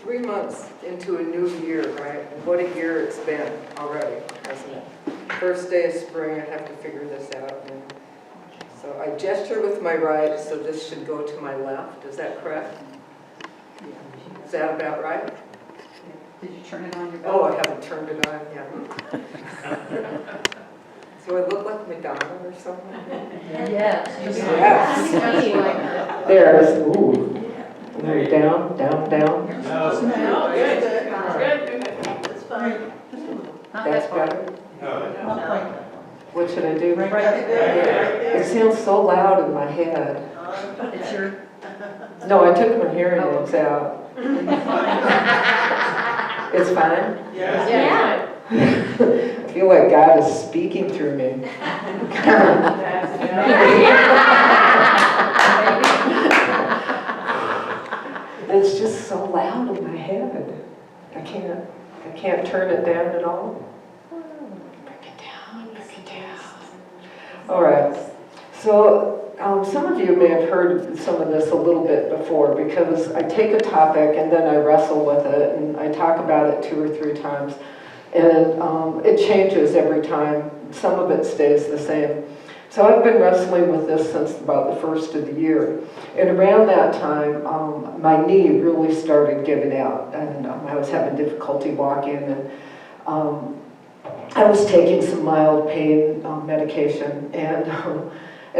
3 months into a new year, right? And what a year it's been already, hasn't it? First day of spring, I have to figure this out. And so I gesture with my right, so this should go to my left. Is that correct? Is that about right? Did you turn it on your back? Oh, I haven't turned it on yet. So I look like Madonna or something? Yes. Yes. There's, ooh. Down, down, down. No, good. That's fine. That's better. No. What should I do? Right there. It sounds so loud in my head. It's your, No, I took my hearing aids out. It's fine? Yeah. I feel like God is speaking through me. It's just so loud in my head. I can't turn it down at all. Bring it down, bring it down. All right. So some of you may have heard some of this a little bit before, because I take a topic and then I wrestle with it and I talk about it 2 or 3 times. And it changes every time. Some of it stays the same. So I've been wrestling with this since about the first of the year. And around that time, my knee really started giving out. And I was having difficulty walking. And I was taking some mild pain medication. And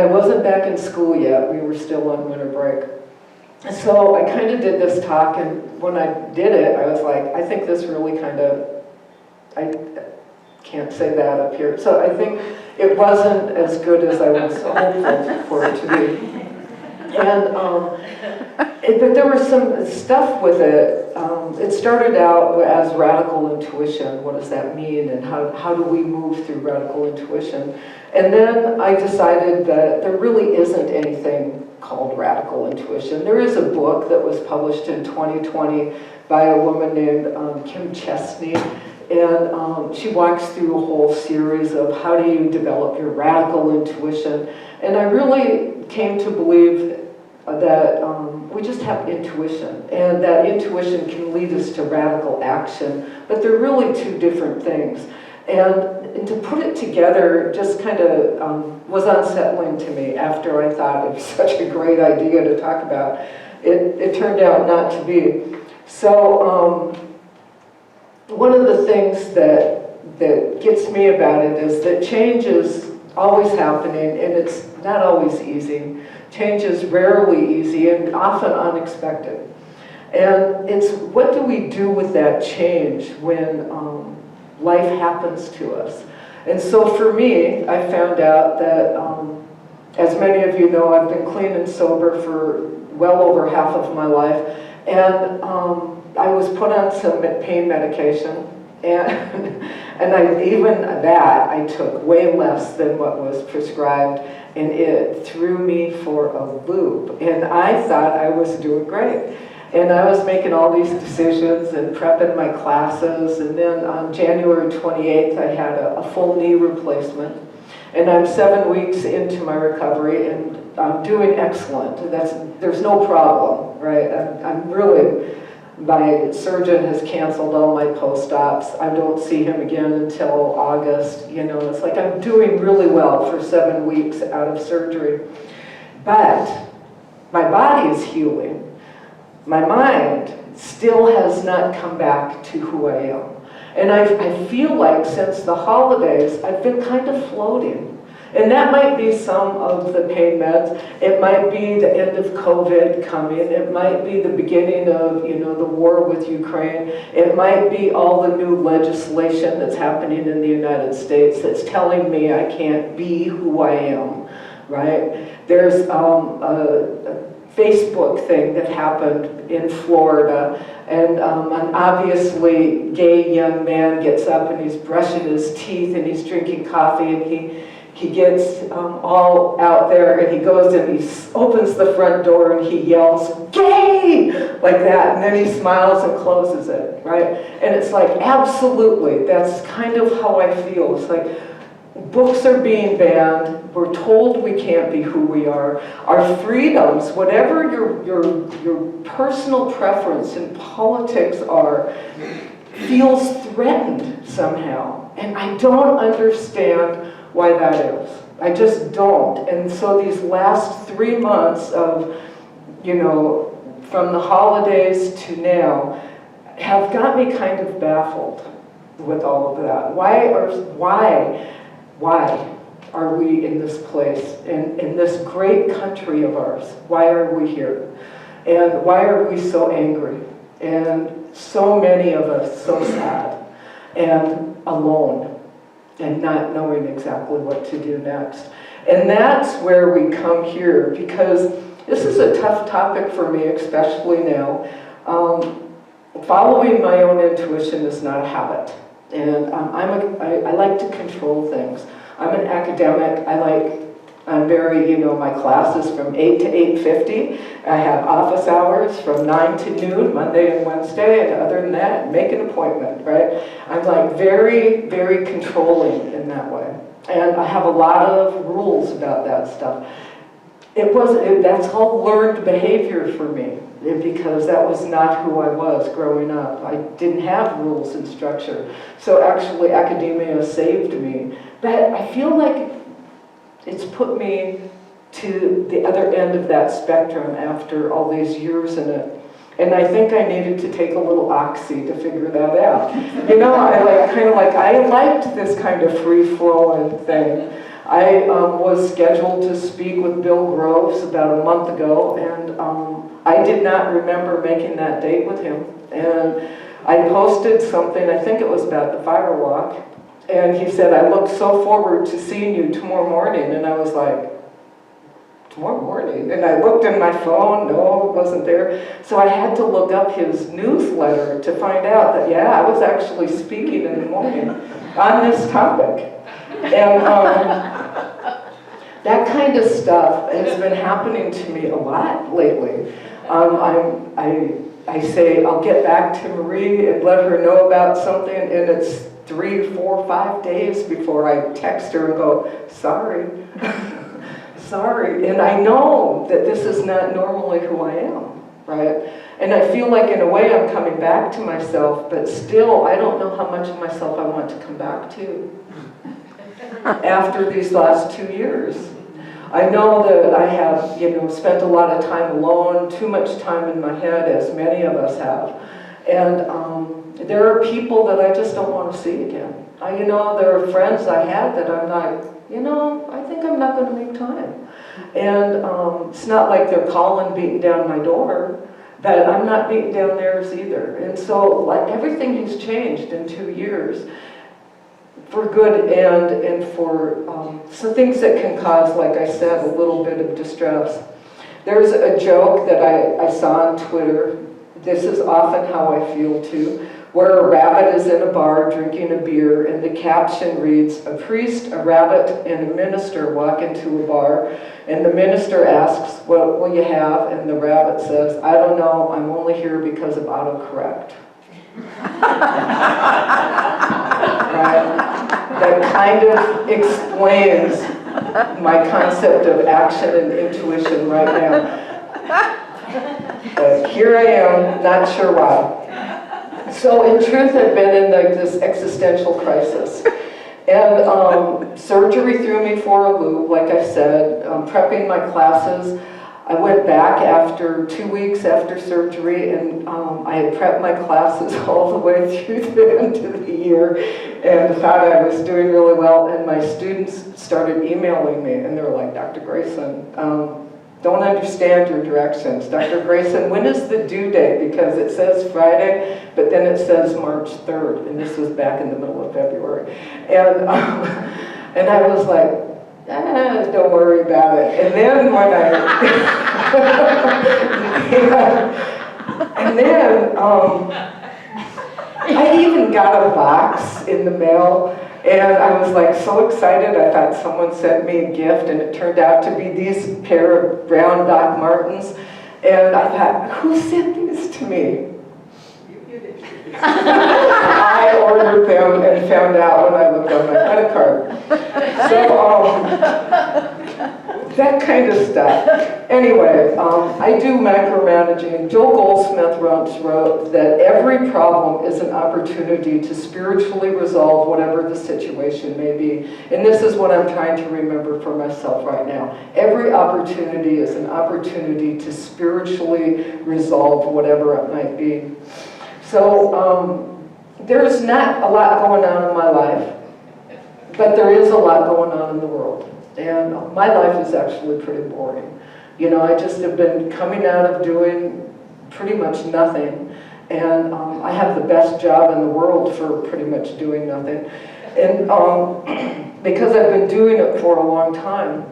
I wasn't back in school yet. We were still on winter break. So I kind of did this talk. And when I did it, I was like, I think this really kind of... I can't say that up here. So I think it wasn't as good as I was hopeful for it to be. And but there was some stuff with it. It started out as radical intuition. What does that mean? And how do we move through radical intuition? And then I decided that there really isn't anything called radical intuition. There is a book that was published in 2020 by a woman named Kim Chesney. And she walks through a whole series of how do you develop your radical intuition. And I really came to believe that we just have intuition. And that intuition can lead us to radical action. But they're really 2 different things. And to put it together just kind of was unsettling to me after I thought it was such a great idea to talk about. It turned out not to be. So... one of the things that gets me about it is that change is always happening, and it's not always easy. Change is rarely easy and often unexpected. And it's what do we do with that change when life happens to us? And so for me, I found out that, as many of you know, I've been clean and sober for well over half of my life. And I was put on some pain medication, and I took way less than what was prescribed, and it threw me for a loop. And I thought I was doing great. And I was making all these decisions and prepping my classes, and then on January 28th, I had a full knee replacement. And I'm 7 weeks into my recovery, and I'm doing excellent. There's no problem, right? I'm really... My surgeon has canceled all my post-ops. I don't see him again until August. You know, it's like I'm doing really well for 7 weeks out of surgery. But my body is healing. My mind still has not come back to who I am. And I feel like since the holidays, I've been kind of floating. And that might be some of the pain meds. It might be the end of COVID coming. It might be the beginning of, the war with Ukraine. It might be all the new legislation that's happening in the United States that's telling me I can't be who I am, right? There's a Facebook thing that happened in Florida, and an obviously gay young man gets up and he's brushing his teeth and he's drinking coffee, and he gets all out there, and he goes and he opens the front door and he yells, "Gay!" like that, and then he smiles and closes it, right? And it's like, absolutely, that's kind of how I feel. It's like, books are being banned. We're told we can't be who we are. Our freedoms, whatever your personal preference in politics are, feels threatened somehow. And I don't understand why that is. I just don't. And so these last 3 months of, from the holidays to now, have got me kind of baffled with all of that. Why are we in this place, in this great country of ours? Why are we here? And why are we so angry? And so many of us so sad and alone and not knowing exactly what to do next. And that's where we come here, because this is a tough topic for me, especially now. Following my own intuition is not a habit. And I like to control things. I'm an academic. I'm very, my classes from 8 to 8:50. I have office hours from 9 to noon, Monday and Wednesday, and other than that, make an appointment, right? I'm like very, very controlling in that way. And I have a lot of rules about that stuff. That's all learned behavior for me, because that was not who I was growing up. I didn't have rules and structure. So actually academia saved me. But I feel like it's put me to the other end of that spectrum after all these years in it. And I think I needed to take a little oxy to figure that out. I liked this kind of free-flowing thing. I was scheduled to speak with Bill Groves about a month ago, and I did not remember making that date with him. And I posted something, I think it was about the fire walk, and he said, I look so forward to seeing you tomorrow morning. And I was like, tomorrow morning? And I looked in my phone, no, it wasn't there. So I had to look up his newsletter to find out that, I was actually speaking in the morning on this topic. And that kind of stuff has been happening to me a lot lately. I say, I'll get back to Marie and let her know about something, and it's 3, 4, 5 days before I text her and go, sorry, sorry. And I know that this is not normally who I am, right? And I feel like in a way I'm coming back to myself, but still I don't know how much of myself I want to come back to after these last 2 years. I know that I have, spent a lot of time alone, too much time in my head, as many of us have. And there are people that I just don't want to see again. There are friends I had that I'm like, I think I'm not going to make time. And it's not like they're calling, beating down my door, but I'm not beating down theirs either. And so everything has changed in 2 years. For good and for some things that can cause, like I said, a little bit of distress. There's a joke that I saw on Twitter. This is often how I feel too, where a rabbit is in a bar drinking a beer, and the caption reads, a priest, a rabbit, and a minister walk into a bar, and the minister asks, what will you have? And the rabbit says, I don't know, I'm only here because of autocorrect. Right? That kind of explains my concept of action and intuition right now. But here I am, not sure why. So in truth, I've been in this existential crisis. And surgery threw me for a loop, like I said, prepping my classes. I went back after 2 weeks after surgery, and I had prepped my classes all the way through the end of the year and thought I was doing really well. And my students started emailing me, and they were like, Dr. Greysen, don't understand your directions. Dr. Greysen, when is the due date? Because it says Friday, but then it says March 3rd, and this was back in the middle of February. And I was like, don't worry about it. And then when I even got a box in the mail, and I was like so excited. I thought someone sent me a gift, and it turned out to be these pair of brown Doc Martens. And I thought, who sent these to me? I ordered them and found out when I looked on my credit card. That kind of stuff. Anyway, I do macromanaging. Joel Goldsmith once wrote that every problem is an opportunity to spiritually resolve whatever the situation may be. And this is what I'm trying to remember for myself right now. Every opportunity is an opportunity to spiritually resolve whatever it might be. So there's not a lot going on in my life, but there is a lot going on in the world. And my life is actually pretty boring. You know, I just have been coming out of doing pretty much nothing. And I have the best job in the world for pretty much doing nothing. And because I've been doing it for a long time.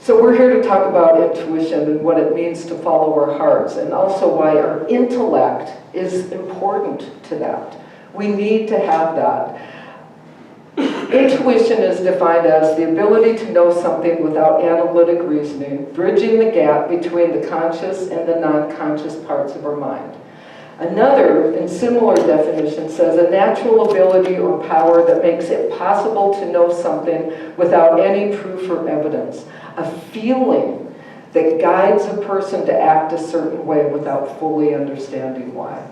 So we're here to talk about intuition and what it means to follow our hearts, and also why our intellect is important to that. We need to have that. Intuition is defined as the ability to know something without analytic reasoning, bridging the gap between the conscious and the non-conscious parts of our mind. Another, and similar definition, says a natural ability or power that makes it possible to know something without any proof or evidence. A feeling that guides a person to act a certain way without fully understanding why.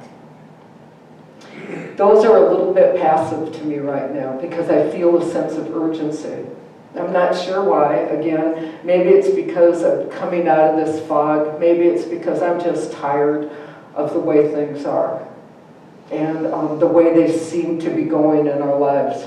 Those are a little bit passive to me right now because I feel a sense of urgency. I'm not sure why. Again, maybe it's because I'm coming out of this fog. Maybe it's because I'm just tired of the way things are and the way they seem to be going in our lives.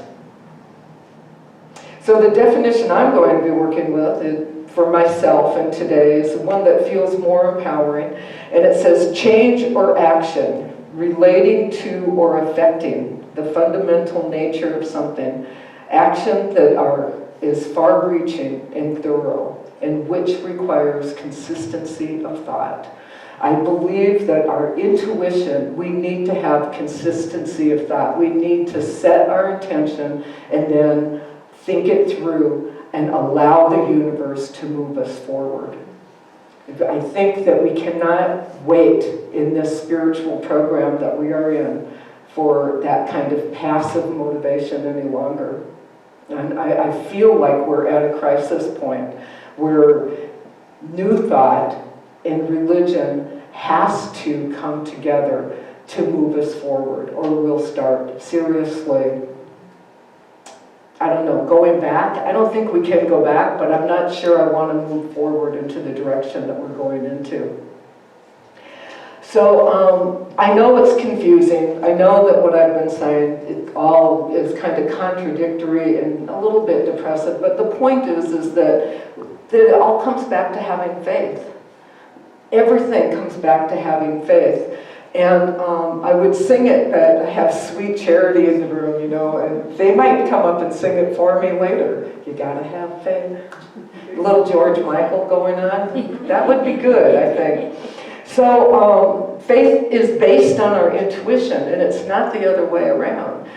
So the definition I'm going to be working with for myself and today is the one that feels more empowering, and it says change or action relating to or affecting the fundamental nature of something, action that is far-reaching and thorough, and which requires consistency of thought. I believe that our intuition, we need to have consistency of thought. We need to set our intention and then think it through and allow the universe to move us forward. I think that we cannot wait in this spiritual program that we are in for that kind of passive motivation any longer. And I feel like we're at a crisis point where new thought and religion has to come together to move us forward, or we'll start seriously, I don't know, going back. I don't think we can go back, but I'm not sure I want to move forward into the direction that we're going into. So I know it's confusing. I know that what I've been saying, it all is kind of contradictory and a little bit depressive, but the point is that it all comes back to having faith. Everything comes back to having faith. And I would sing it, but I have Sweet Charity in the room, you know, and they might come up and sing it for me later. You gotta have faith. Little George Michael going on. That would be good, I think. So faith is based on our intuition, and it's not the other way around.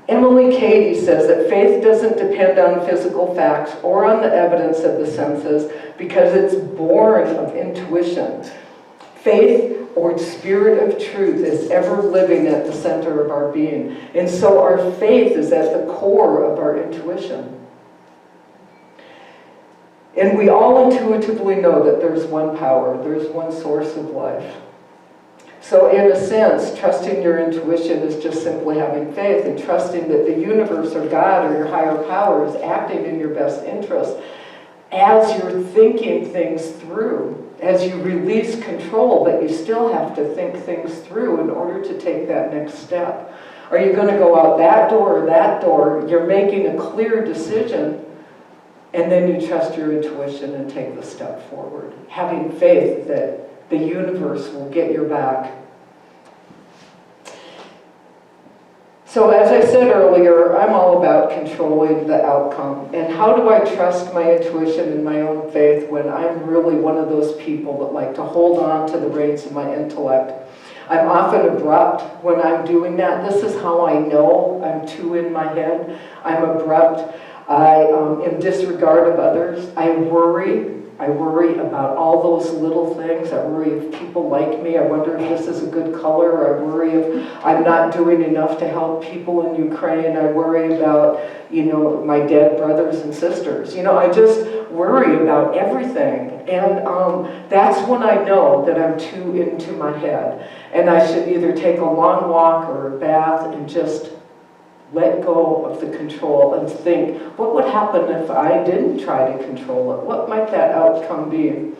Emily Cady says that faith doesn't depend on physical facts or on the evidence of the senses because it's born of intuition. Faith, or spirit of truth, is ever living at the center of our being. And so our faith is at the core of our intuition. And we all intuitively know that there's one power, there's one source of life. So in a sense, trusting your intuition is just simply having faith and trusting that the universe or God or your higher power is acting in your best interest as you're thinking things through. As you release control, but you still have to think things through in order to take that next step. Are you going to go out that door or that door? You're making a clear decision, and then you trust your intuition and take the step forward. Having faith that the universe will get your back. So as I said earlier, I'm all about controlling the outcome. And how do I trust my intuition and my own faith when I'm really one of those people that like to hold on to the reins of my intellect? I'm often abrupt when I'm doing that. This is how I know I'm too in my head. I'm abrupt. I am disregard of others. I worry. I worry about all those little things. I worry if people like me. I wonder if this is a good color. I worry if I'm not doing enough to help people in Ukraine. I worry about, my dead brothers and sisters. I just worry about everything. And that's when I know that I'm too into my head. And I should either take a long walk or a bath and just let go of the control and think, what would happen if I didn't try to control it? What might that outcome be?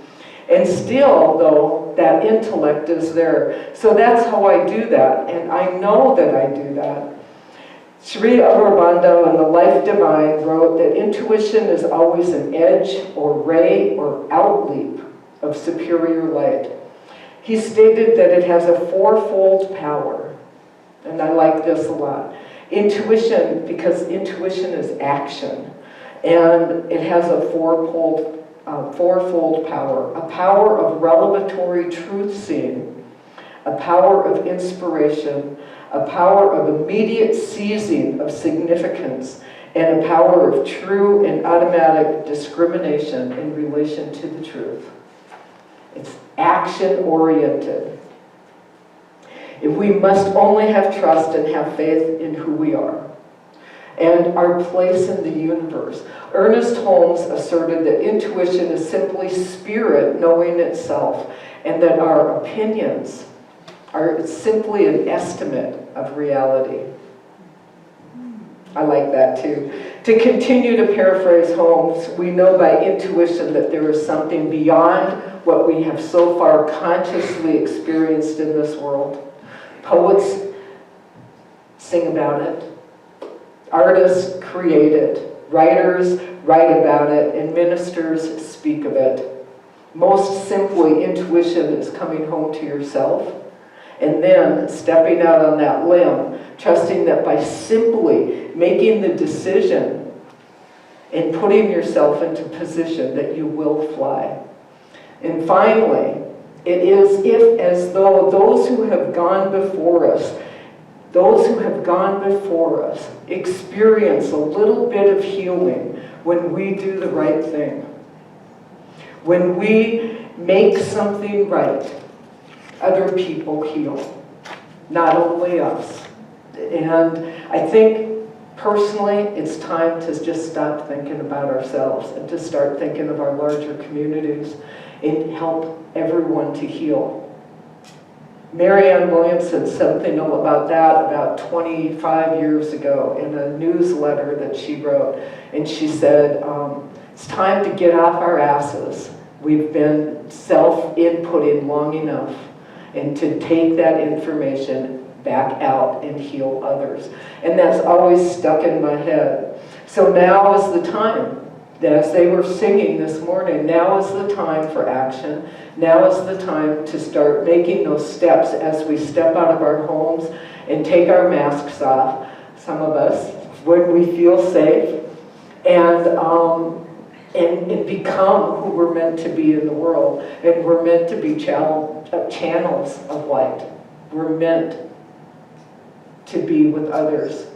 And still, though, that intellect is there. So that's how I do that, and I know that I do that. Sri Aurobindo in The Life Divine wrote that intuition is always an edge or ray or outleap of superior light. He stated that it has a fourfold power, and I like this a lot. Intuition, because intuition is action, and it has a fourfold power. A power of revelatory truth-seeing, a power of inspiration, a power of immediate seizing of significance, and a power of true and automatic discrimination in relation to the truth. It's action-oriented. If we must only have trust and have faith in who we are and our place in the universe. Ernest Holmes asserted that intuition is simply spirit knowing itself, and that our opinions are simply an estimate of reality. I like that too. To continue to paraphrase Holmes, we know by intuition that there is something beyond what we have so far consciously experienced in this world. Poets sing about it. Artists create it. Writers write about it, and ministers speak of it. Most simply, intuition is coming home to yourself and then stepping out on that limb, trusting that by simply making the decision and putting yourself into position that you will fly. And finally, it is as though those who have gone before us, experience a little bit of healing when we do the right thing. When we make something right, other people heal, not only us. And I think, personally, it's time to just stop thinking about ourselves and to start thinking of our larger communities and help everyone to heal. Marianne Williamson said something about that about 25 years ago in a newsletter that she wrote. And she said, it's time to get off our asses. We've been self-inputting long enough, and to take that information back out and heal others. And that's always stuck in my head. So now is the time. As they were singing this morning, now is the time for action. Now is the time to start making those steps as we step out of our homes and take our masks off, some of us, when we feel safe, and become who we're meant to be in the world. And we're meant to be channels of light. We're meant to be with others,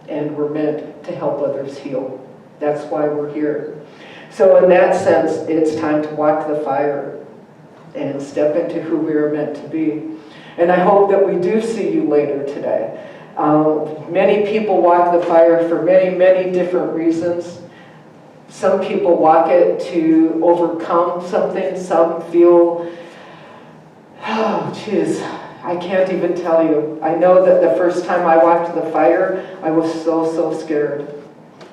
and we're meant to help others heal. That's why we're here. So in that sense, it's time to walk the fire and step into who we are meant to be. And I hope that we do see you later today. Many people walk the fire for many, many different reasons. Some people walk it to overcome something. Some feel, I can't even tell you. I know that the first time I walked the fire, I was so scared.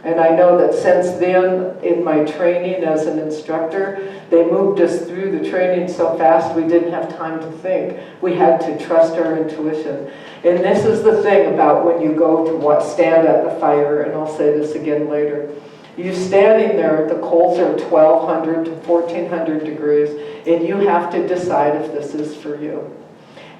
And I know that since then, in my training as an instructor, they moved us through the training so fast we didn't have time to think. We had to trust our intuition. And this is the thing about when you go to stand at the fire, and I'll say this again later. You're standing there, the coals are 1,200 to 1,400 degrees, and you have to decide if this is for you.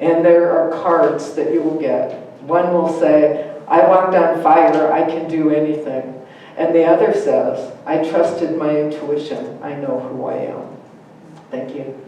And there are cards that you will get. One will say, I walked on fire, I can do anything. And the other says, I trusted my intuition, I know who I am. Thank you.